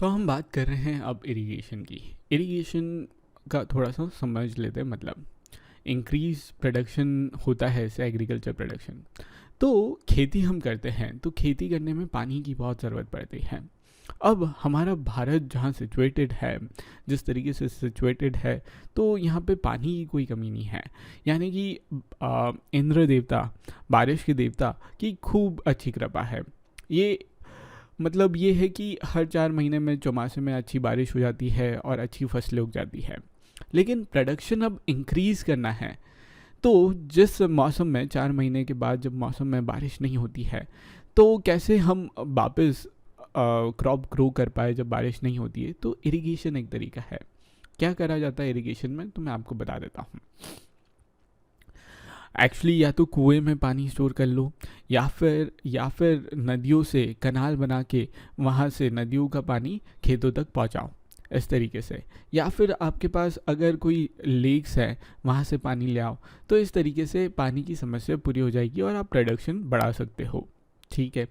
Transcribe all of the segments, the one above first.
तो हम बात कर रहे हैं अब इरिगेशन की। इरिगेशन का थोड़ा सा समझ लेते हैं। मतलब इंक्रीज प्रोडक्शन होता है इससे, एग्रीकल्चर प्रोडक्शन। तो खेती हम करते हैं तो खेती करने में पानी की बहुत ज़रूरत पड़ती है। अब हमारा भारत जहाँ सिचुएटेड है, जिस तरीके से सिचुएटेड है, तो यहाँ पे पानी की कोई कमी नहीं है। यानी कि इंद्र देवता, बारिश के देवता की खूब अच्छी कृपा है। ये मतलब ये है कि हर 4 महीने में, चौमासे में अच्छी बारिश हो जाती है और अच्छी फसलें उग जाती है। लेकिन प्रोडक्शन अब इंक्रीज़ करना है, तो जिस मौसम में 4 महीने के बाद जब मौसम में बारिश नहीं होती है, तो कैसे हम वापस क्रॉप ग्रो कर पाए जब बारिश नहीं होती है। तो इरिगेशन एक तरीका है। क्या करा जाता है इरिगेशन में, तो मैं आपको बता देता हूँ। एक्चुअली या तो कुएं में पानी स्टोर कर लो, या फिर नदियों से कनाल बना के वहाँ से नदियों का पानी खेतों तक पहुँचाओ, इस तरीके से। या फिर आपके पास अगर कोई लेक्स है, वहाँ से पानी ले आओ। तो इस तरीके से पानी की समस्या पूरी हो जाएगी और आप प्रोडक्शन बढ़ा सकते हो। ठीक है।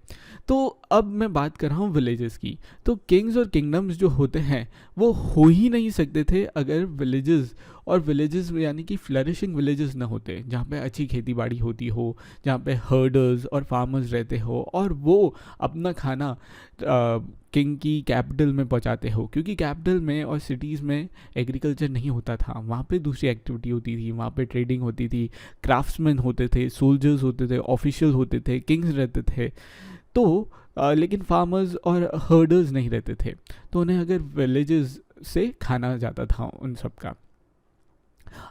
तो अब मैं बात कर रहा हूँ विलेजेस की। तो किंग्स और किंगडम्स जो होते हैं वो हो ही नहीं सकते थे अगर विलेजेस, और विलेजेस यानी कि फ्लरिशिंग विलेजेस ना होते, जहाँ पे अच्छी खेती बाड़ी होती हो, जहाँ पे हर्डर्स और फार्मर्स रहते हो और वो अपना खाना किंग की कैपिटल में पहुँचाते हो। क्योंकि कैपिटल में और सिटीज़ में एग्रीकल्चर नहीं होता था, वहाँ पे दूसरी एक्टिविटी होती थी, वहाँ पे ट्रेडिंग होती थी, क्राफ्ट्समैन होते थे, सोल्जर्स होते थे, ऑफिशियल होते थे, किंग्स रहते थे। तो लेकिन फार्मर्स और हर्डर्स नहीं रहते थे। तो उन्हें अगर विलेजेस से खाना जाता था उन सब का।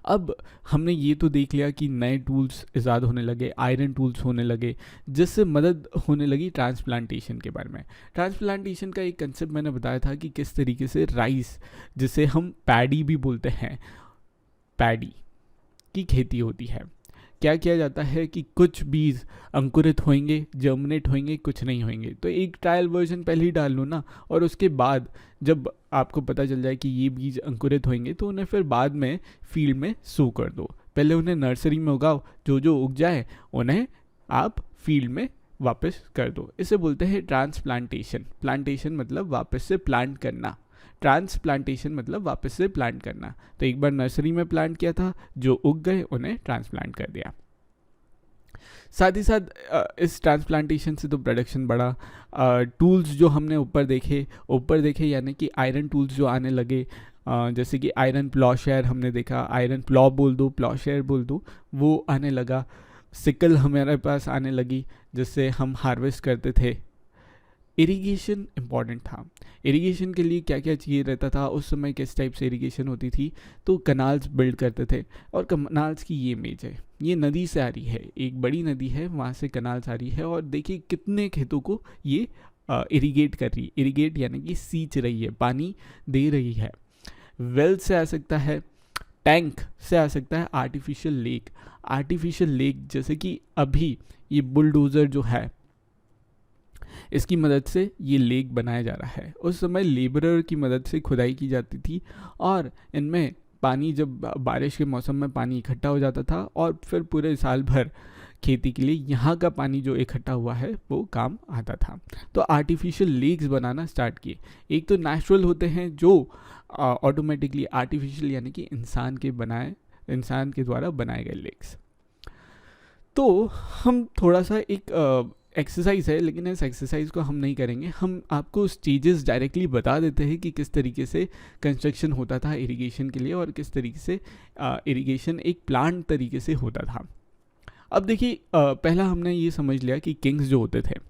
अब हमने ये तो देख लिया कि नए टूल्स ईजाद होने लगे, आयरन टूल्स होने लगे, जिससे मदद होने लगी ट्रांसप्लांटेशन के बारे में। ट्रांसप्लांटेशन का एक कंसेप्ट मैंने बताया था कि किस तरीके से राइस, जिसे हम पैडी भी बोलते हैं, पैडी की खेती होती है। क्या किया जाता है कि कुछ बीज अंकुरित होंगे, जर्मिनेट होंगे, कुछ नहीं होंगे। तो एक ट्रायल वर्जन पहले ही डाल लो ना, और उसके बाद जब आपको पता चल जाए कि ये बीज अंकुरित होंगे, तो उन्हें फिर बाद में फील्ड में सो कर दो। पहले उन्हें नर्सरी में उगाओ, जो जो उग जाए उन्हें आप फील्ड में वापस कर दो। इसे बोलते हैं ट्रांसप्लांटेशन। प्लांटेशन मतलब वापस से प्लांट करना, ट्रांसप्लांटेशन मतलब वापस से प्लांट करना। तो एक बार नर्सरी में प्लांट किया था, जो उग गए उन्हें ट्रांसप्लांट कर दिया। साथ ही साथ इस ट्रांसप्लांटेशन से तो प्रोडक्शन बढ़ा। टूल्स जो हमने ऊपर देखे यानी कि आयरन टूल्स जो आने लगे, जैसे कि आयरन प्लॉशेयर हमने देखा, आयरन प्लॉ बोल दो, प्लॉशेयर बोल दो, वो आने लगा। सिकल हमारे पास आने लगी, जिससे हम हार्वेस्ट करते थे। इरिगेशन इम्पॉर्टेंट था। इरिगेशन के लिए क्या क्या चाहिए रहता था उस समय, किस टाइप से इरिगेशन होती थी, तो कनाल्स बिल्ड करते थे। और कनाल्स की ये इमेज है, ये नदी से आ रही है, एक बड़ी नदी है, वहाँ से कनाल्स आ रही है, और देखिए कितने खेतों को ये इरिगेट कर रही है। इरिगेट यानी कि सींच रही है, पानी दे रही है। वेल से आ सकता है, टैंक से आ सकता है, आर्टिफिशियल लेक। आर्टिफिशियल लेक जैसे कि अभी ये बुलडोज़र जो है, इसकी मदद से ये लेक बनाया जा रहा है। उस समय लेबरर की मदद से खुदाई की जाती थी, और इनमें पानी, जब बारिश के मौसम में पानी इकट्ठा हो जाता था, और फिर पूरे साल भर खेती के लिए यहाँ का पानी जो इकट्ठा हुआ है वो काम आता था। तो आर्टिफिशियल लेक्स बनाना स्टार्ट किए। एक तो नेचुरल होते हैं जो ऑटोमेटिकली, आर्टिफिशियल यानी कि इंसान के द्वारा बनाए गए लेक्स। तो हम थोड़ा सा एक एक्सरसाइज है, लेकिन इस एक्सरसाइज को हम नहीं करेंगे। हम आपको स्टेजेस डायरेक्टली बता देते हैं कि किस तरीके से कंस्ट्रक्शन होता था इरिगेशन के लिए, और किस तरीके से इरिगेशन एक प्लांट तरीके से होता था। अब देखिए, पहला हमने ये समझ लिया कि किंग्स जो होते थे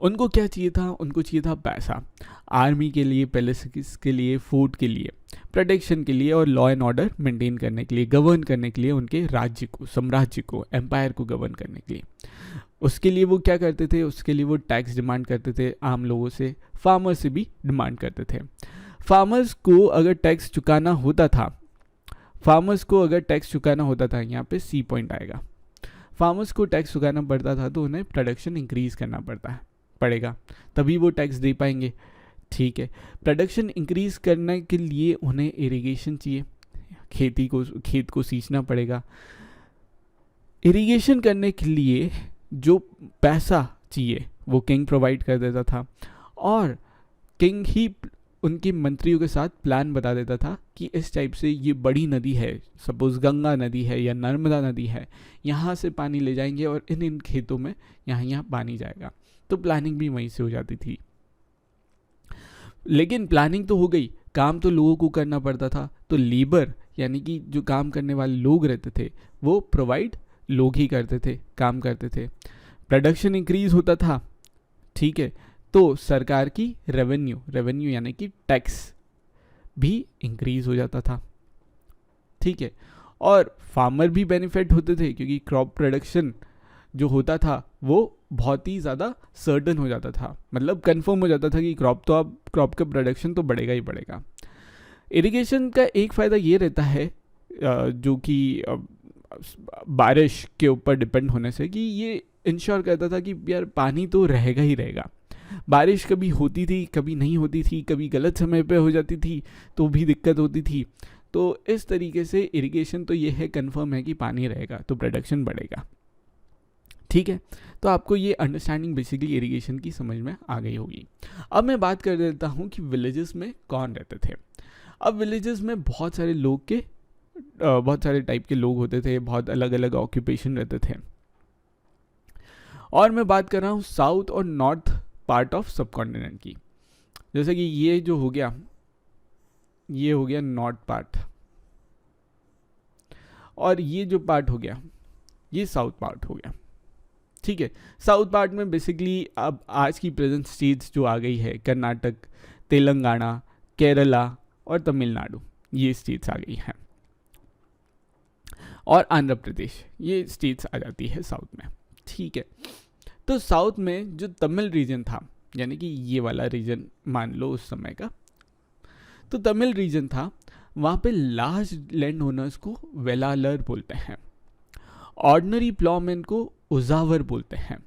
उनको क्या चाहिए था, उनको चाहिए था पैसा। आर्मी के लिए, पैलेस के लिए, फोर्ट के लिए, प्रोटेक्शन के लिए, और लॉ एंड ऑर्डर मेंटेन करने के लिए, गवर्न करने के लिए, उनके राज्य को, साम्राज्य को, एम्पायर को गवर्न करने के लिए। उसके लिए वो क्या करते थे, उसके लिए वो टैक्स डिमांड करते थे आम लोगों से, फार्मर से भी डिमांड करते थे। फार्मर्स को अगर टैक्स चुकाना होता था, यहाँ पे सी पॉइंट आएगा। फार्मर्स को टैक्स चुकाना पड़ता था, तो उन्हें प्रोडक्शन इंक्रीज करना पड़ेगा, तभी वो टैक्स दे पाएंगे। ठीक है। प्रोडक्शन इंक्रीज करने के लिए उन्हें इरिगेशन चाहिए, खेत को सींचना पड़ेगा। इरिगेशन करने के लिए जो पैसा चाहिए वो किंग प्रोवाइड कर देता था, और किंग ही उनके मंत्रियों के साथ प्लान बता देता था कि इस टाइप से ये बड़ी नदी है, सपोज गंगा नदी है या नर्मदा नदी है, यहाँ से पानी ले जाएंगे और इन इन खेतों में यहाँ पानी जाएगा। तो प्लानिंग भी वहीं से हो जाती थी। लेकिन प्लानिंग तो हो गई, काम तो लोगों को करना पड़ता था। तो लेबर यानी कि जो काम करने वाले लोग रहते थे वो प्रोवाइड लोग ही करते थे, काम करते थे। प्रोडक्शन इंक्रीज होता था, ठीक है, तो सरकार की रेवेन्यू यानी कि टैक्स भी इंक्रीज हो जाता था, ठीक है। और फार्मर भी बेनिफिट होते थे क्योंकि क्रॉप प्रोडक्शन जो होता था वो बहुत ही ज़्यादा सर्टन हो जाता था, मतलब कंफर्म हो जाता था कि क्रॉप का प्रोडक्शन तो बढ़ेगा ही बढ़ेगा। इरिगेशन का एक फ़ायदा ये रहता है जो कि बारिश के ऊपर डिपेंड होने से, कि ये इंश्योर करता था कि यार पानी तो रहेगा ही रहेगा। बारिश कभी होती थी, कभी नहीं होती थी, कभी गलत समय पे हो जाती थी तो भी दिक्कत होती थी। तो इस तरीके से इरिगेशन तो ये है, कंफर्म है कि पानी रहेगा तो प्रोडक्शन बढ़ेगा, ठीक है। तो आपको ये अंडरस्टैंडिंग बेसिकली इरिगेशन की समझ में आ गई होगी। अब मैं बात कर देता हूँ कि विलेजेस में कौन रहते थे। अब विलेजेस में बहुत सारे टाइप के लोग होते थे, बहुत अलग अलग ऑक्यूपेशन रहते थे। और मैं बात कर रहा हूँ साउथ और नॉर्थ पार्ट ऑफ सब कॉन्टिनेंट की। जैसे कि ये हो गया नॉर्थ पार्ट, और ये जो पार्ट हो गया ये साउथ पार्ट हो गया, ठीक है। साउथ पार्ट में बेसिकली अब आज की प्रेजेंट स्टेट्स जो आ गई है, कर्नाटक, तेलंगाना, केरला और तमिलनाडु, ये स्टेट्स आ गई हैं, और आंध्र प्रदेश, ये स्टेट्स आ जाती है साउथ में, ठीक है। तो साउथ में जो तमिल रीजन था, यानी कि ये वाला रीजन मान लो उस समय का, तो तमिल रीजन था, वहाँ पे लार्ज लैंड ओनर्स को वेलालर बोलते हैं, ऑर्डिनरी प्लॉमैन को उजावर बोलते हैं।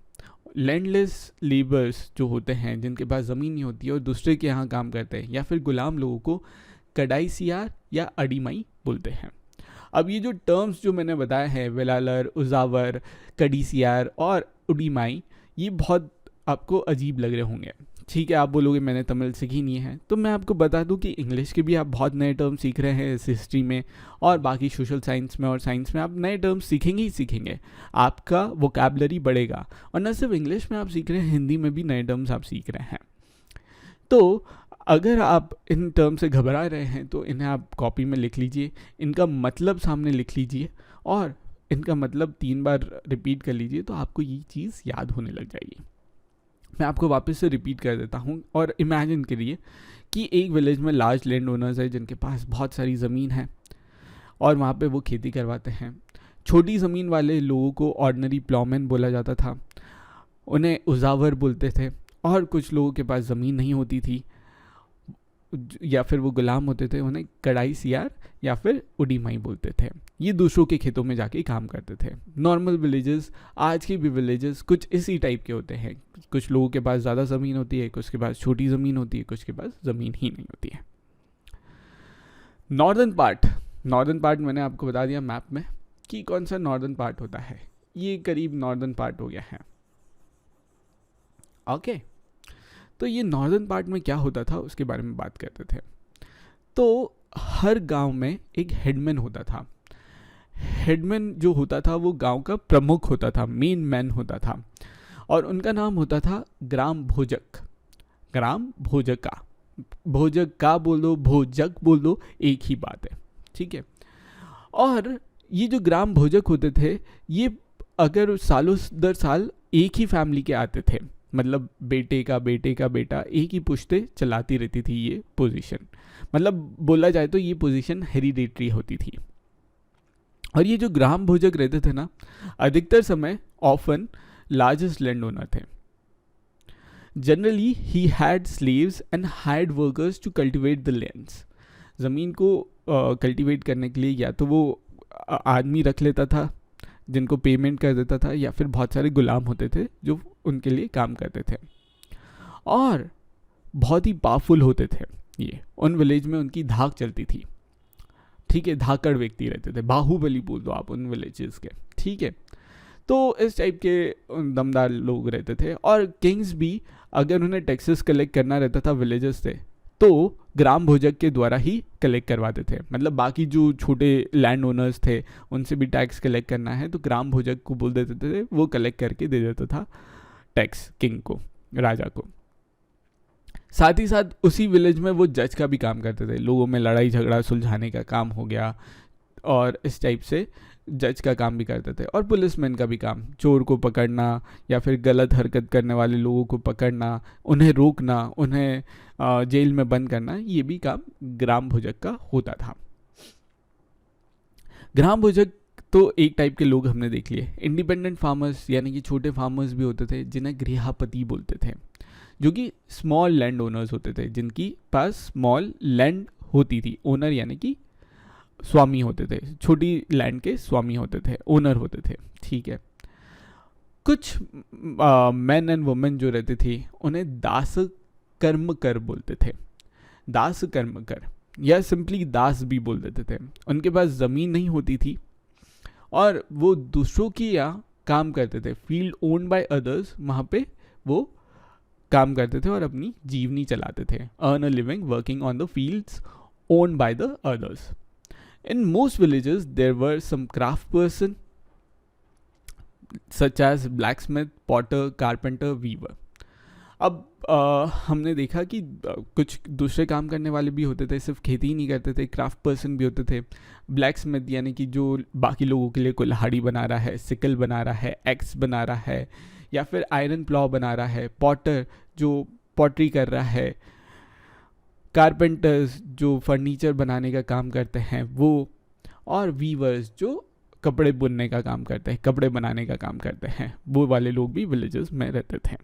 लैंडलेस लेबर्स जो होते हैं, जिनके पास ज़मीन नहीं होती है और दूसरे के यहाँ काम करते हैं, या फिर गुलाम लोगों को कडाईसियार या अडीमाई बोलते हैं। अब ये जो टर्म्स जो मैंने बताया है, वेलालर, उजावर, कडीसियार और उडीमाई, ये बहुत आपको अजीब लग रहे होंगे, ठीक है। आप बोलोगे मैंने तमिल सीखी नहीं है, तो मैं आपको बता दूं कि इंग्लिश के भी आप बहुत नए टर्म सीख रहे हैं इस हिस्ट्री में, और बाकी सोशल साइंस में और साइंस में आप नए टर्म्स सीखेंगे ही सीखेंगे, आपका वोकैबुलरी बढ़ेगा। और न सिर्फ इंग्लिश में आप सीख रहे हैं, हिंदी में भी नए टर्म्स आप सीख रहे हैं। तो अगर आप इन टर्म से घबरा रहे हैं तो इन्हें आप कॉपी में लिख लीजिए, इनका मतलब सामने लिख लीजिए, और इनका मतलब 3 बार रिपीट कर लीजिए, तो आपको ये चीज़ याद होने लग जाएगी। मैं आपको वापस से रिपीट कर देता हूँ, और इमेजिन करिए कि एक विलेज में लार्ज लैंड ओनर्स है जिनके पास बहुत सारी ज़मीन है, और वहाँ पे वो खेती करवाते हैं। छोटी ज़मीन वाले लोगों को ऑर्डिनरी प्लॉमैन बोला जाता था, उन्हें उजावर बोलते थे। और कुछ लोगों के पास ज़मीन नहीं होती थी या फिर वो गुलाम होते थे, उन्हें कडाईसियार या फिर उडीमाई बोलते थे। ये दूसरों के खेतों में जाके काम करते थे। नॉर्मल विलेजेस, आज के भी विलेजेस कुछ इसी टाइप के होते हैं। कुछ लोगों के पास ज़्यादा ज़मीन होती है, कुछ के पास छोटी ज़मीन होती है, कुछ के पास ज़मीन ही नहीं होती है। नॉर्दर्न पार्ट मैंने आपको बता दिया मैप में कि कौन सा नॉर्दर्न पार्ट होता है। ये करीब नॉर्दर्न पार्ट हो गया है, ओके। तो ये नॉर्दर्न पार्ट में क्या होता था उसके बारे में बात करते थे। तो हर गांव में एक हेडमैन होता था। हेडमैन जो होता था वो गांव का प्रमुख होता था, मेन मैन होता था, और उनका नाम होता था ग्राम भोजक। ग्राम भोजका, भोजक का बोल दो, भोजक बोल दो, एक ही बात है, ठीक है। और ये जो ग्राम भोजक होते थे, ये अगर सालों दर साल एक ही फैमिली के आते थे, मतलब बेटे का बेटा, एक ही पुश्ते चलाती रहती थी ये पोजीशन। मतलब बोला जाए तो ये पोजीशन हेरिडेटरी होती थी। और ये जो ग्राम भोजक रहते थे ना, अधिकतर समय ऑफन लार्जेस्ट लैंड ओनर थे। Generally he had slaves and hired workers to cultivate the lands. ज़मीन को कल्टिवेट करने के लिए या तो वो आदमी रख लेता था जिनको पेमेंट कर देता था, या फिर बहुत सारे गुलाम होते थे जो उनके लिए काम करते थे, और बहुत ही पावरफुल होते थे ये। उन विलेज में उनकी धाक चलती थी, ठीक है। धाकड़ व्यक्ति रहते थे, बाहुबली बोल दो आप उन विलेजेस के, ठीक है। तो इस टाइप के दमदार लोग रहते थे। और किंग्स भी अगर उन्हें टैक्सेस कलेक्ट करना रहता था विलेजर्स से, तो ग्राम भोजक के द्वारा ही कलेक्ट करवाते थे। मतलब बाकी जो छोटे लैंड ओनर्स थे उनसे भी टैक्स कलेक्ट करना है तो ग्राम भोजक को बोल देते थे, वो कलेक्ट करके दे देता था टैक्स किंग को, राजा को। साथ ही साथ उसी विलेज में वो जज का भी काम करते थे, लोगों में लड़ाई झगड़ा सुलझाने का काम हो गया और इस टाइप से जज का काम भी करते थे। और पुलिसमैन का भी काम, चोर को पकड़ना या फिर गलत हरकत करने वाले लोगों को पकड़ना, उन्हें रोकना, उन्हें जेल में बंद करना, ये भी काम ग्राम भोजक का होता था। ग्राम भोजक तो एक टाइप के लोग हमने देख लिए। इंडिपेंडेंट फार्मर्स यानी कि छोटे फार्मर्स भी होते थे जिन्हें गृहपति बोलते थे, जो कि स्मॉल लैंड ओनर्स होते थे, जिनकी पास स्मॉल लैंड होती थी। ओनर यानी कि स्वामी होते थे, छोटी लैंड के स्वामी होते थे, ओनर होते थे, ठीक है। कुछ मैन एंड वुमेन जो रहते थे उन्हें दास कर्मकर बोलते थे, दास कर्मकर या सिंपली दास भी बोल देते थे। उनके पास ज़मीन नहीं होती थी और वो दूसरों की यहाँ काम करते थे, फील्ड ओन्ड बाय अदर्स, वहाँ पे वो काम करते थे और अपनी जीवनी चलाते थे। Earn a living working on the fields owned by the others. In most villages, there were some craft person such as blacksmith, potter, carpenter, weaver. अब हमने देखा कि कुछ दूसरे काम करने वाले भी होते थे, सिर्फ खेती ही नहीं करते थे, क्राफ्ट पर्सन भी होते थे। ब्लैकस्मिथ यानी कि जो बाकी लोगों के लिए कुल्हाड़ी बना रहा है, सिकल बना रहा है, एक्स बना रहा है, या फिर आयरन प्लाव बना रहा है। पॉटर जो पॉटरी कर रहा है। कारपेंटर्स जो फर्नीचर बनाने का काम करते हैं वो। और वीवर्स जो कपड़े बुनने का काम करते हैं, कपड़े बनाने का काम करते हैं, वो वाले लोग भी विलेजेस में रहते थे।